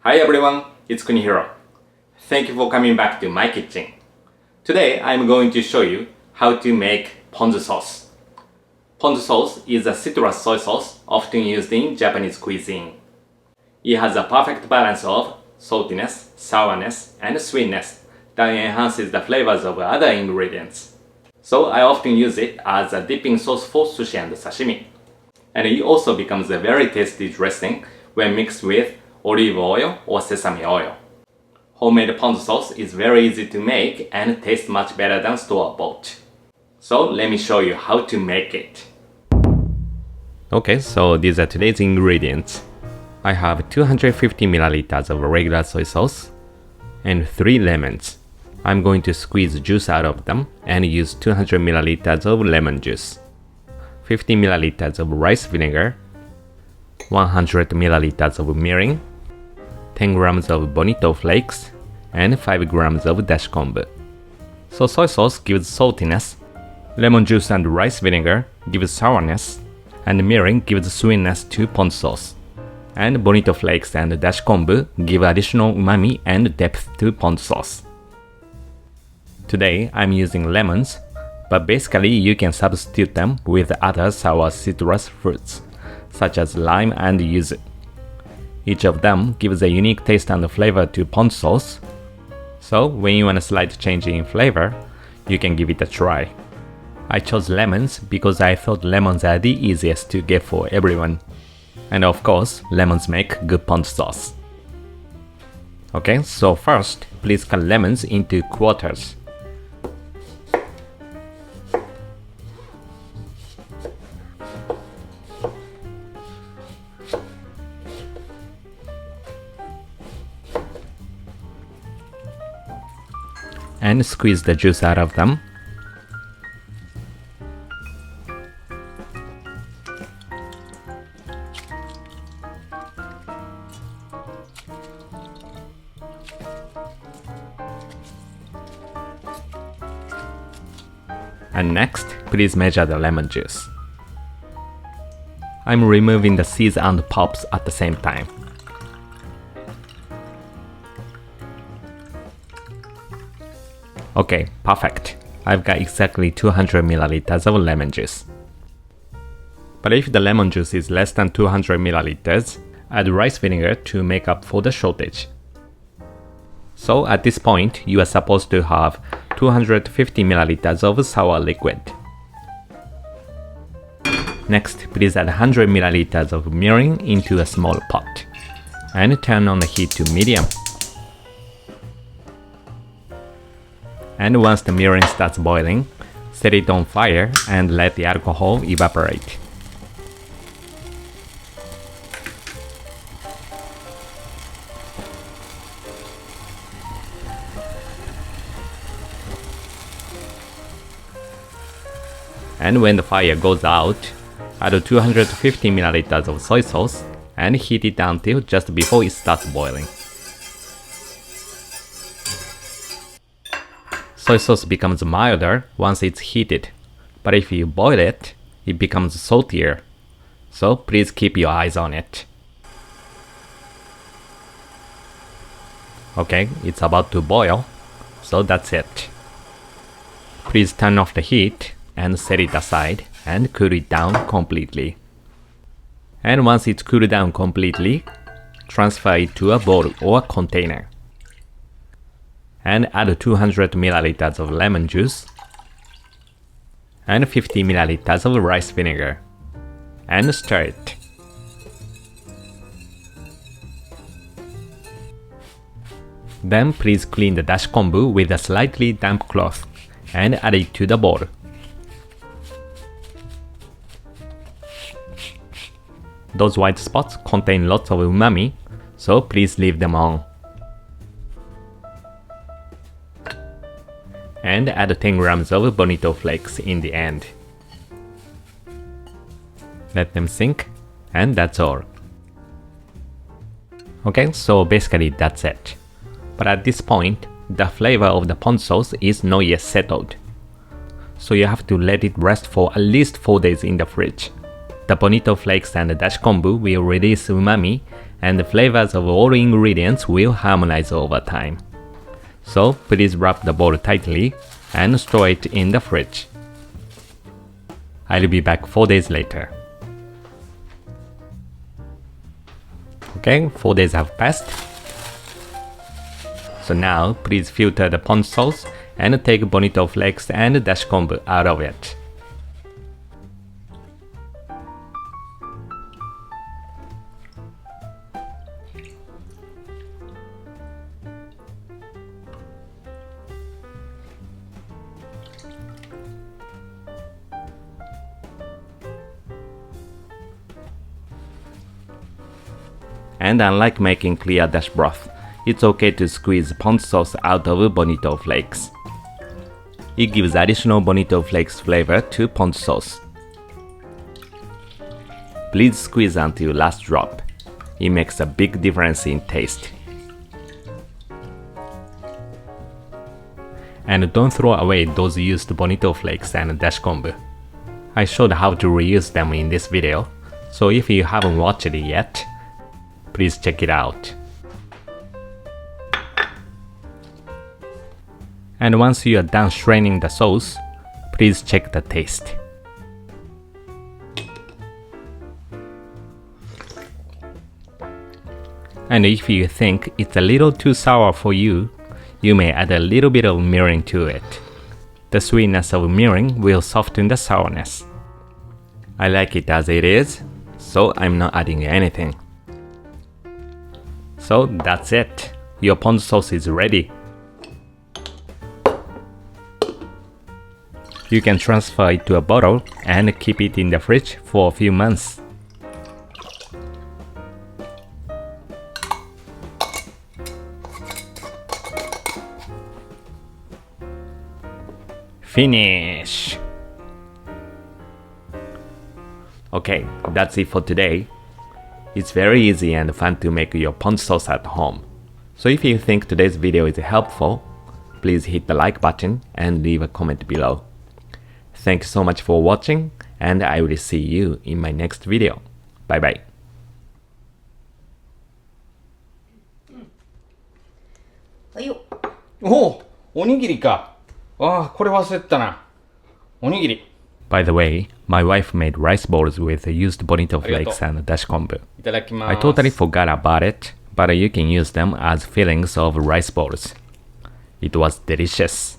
Hi everyone, it's Kunihiro. Thank you for coming back to my kitchen. Today I'm going to show you how to make ponzu sauce. Ponzu sauce is a citrus soy sauce often used in Japanese cuisine. It has a perfect balance of saltiness, sourness, and sweetness that enhances the flavors of other ingredients. So I often use it as a dipping sauce for sushi and sashimi. And it also becomes a very tasty dressing when mixed with olive oil or sesame oil. Homemade ponzu sauce is very easy to make and tastes much better than store-bought. So let me show you how to make it. Okay, so these are today's ingredients. I have 250 milliliters of regular soy sauce and 3 lemons. I'm going to squeeze juice out of them and use 200 milliliters of lemon juice, 50 milliliters of rice vinegar, 100 milliliters of mirin, 10 grams of bonito flakes, and 5 grams of dashi kombu. So soy sauce gives saltiness, lemon juice and rice vinegar gives sourness, and mirin gives sweetness to ponzu sauce. And bonito flakes and dashi kombu give additional umami and depth to ponzu sauce. Today I'm using lemons, but basically you can substitute them with other sour citrus fruits, such as lime and yuzu. Each of them gives a unique taste and flavor to ponzu sauce, so when you want a slight change in flavor, you can give it a try. I chose lemons because I thought lemons are the easiest to get for everyone. And of course, lemons make good ponzu sauce. Okay, so first, please cut lemons into quarters. And squeeze the juice out of them. And next, please measure the lemon juice. I'm removing the seeds and pulps at the same time. Okay, perfect. I've got exactly 200 milliliters of lemon juice. But if the lemon juice is less than 200 milliliters, add rice vinegar to make up for the shortage. So at this point, you are supposed to have 250 milliliters of sour liquid. Next, please add 100 milliliters of mirin into a small pot and turn on the heat to medium. And once the mirin starts boiling, set it on fire and let the alcohol evaporate. And when the fire goes out, add 250 milliliters of soy sauce and heat it until just before it starts boiling. Soy sauce becomes milder once it's heated, but if you boil it, it becomes saltier. So please keep your eyes on it. Okay, it's about to boil, so that's it. Please turn off the heat and set it aside and cool it down completely. And once it's cooled down completely, transfer it to a bowl or container. And add 200 milliliters of lemon juice and 50 milliliters of rice vinegar and stir it. Then please clean the dashi kombu with a slightly damp cloth and add it to the bowl. Those white spots contain lots of umami, so please leave them on. And add 10 grams of bonito flakes in the end. Let them sink, and that's all. Okay, so basically that's it. But at this point, the flavor of the ponzu sauce is not yet settled. So you have to let it rest for at least 4 days in the fridge. The bonito flakes and the dashi kombu will release umami and the flavors of all ingredients will harmonize over time. So please wrap the bowl tightly and store it in the fridge. I'll be back 4 days later. Okay, 4 days have passed. So now please filter the ponzu sauce and take bonito flakes and dashi kombu out of it. And unlike making clear dashi broth, it's okay to squeeze ponzu sauce out of bonito flakes. It gives additional bonito flakes flavor to ponzu sauce. Please squeeze until last drop. It makes a big difference in taste. And don't throw away those used bonito flakes and dashi kombu. I showed how to reuse them in this video, so if you haven't watched it yet, please check it out. And once you are done straining the sauce, please check the taste. And if you think it's a little too sour for you, you may add a little bit of mirin to it. The sweetness of mirin will soften the sourness. I like it as it is, so I'm not adding anything. So that's it. Your ponzu sauce is ready. You can transfer it to a bottle and keep it in the fridge for a few months. Finish! Okay, that's it for today. It's very easy and fun to make your ponzu sauce at home. So if you think today's video is helpful, please hit the like button and leave a comment below. Thanks so much for watching, and I will see you in my next video. Bye bye. はいよ。おお、おにぎりか。ああ、これ忘れてたな。おにぎり。 By the way, my wife made rice balls with used bonito flakes ありがとう。 and dashi kombu. いただきます。 I totally forgot about it, but you can use them as fillings of rice balls. It was delicious.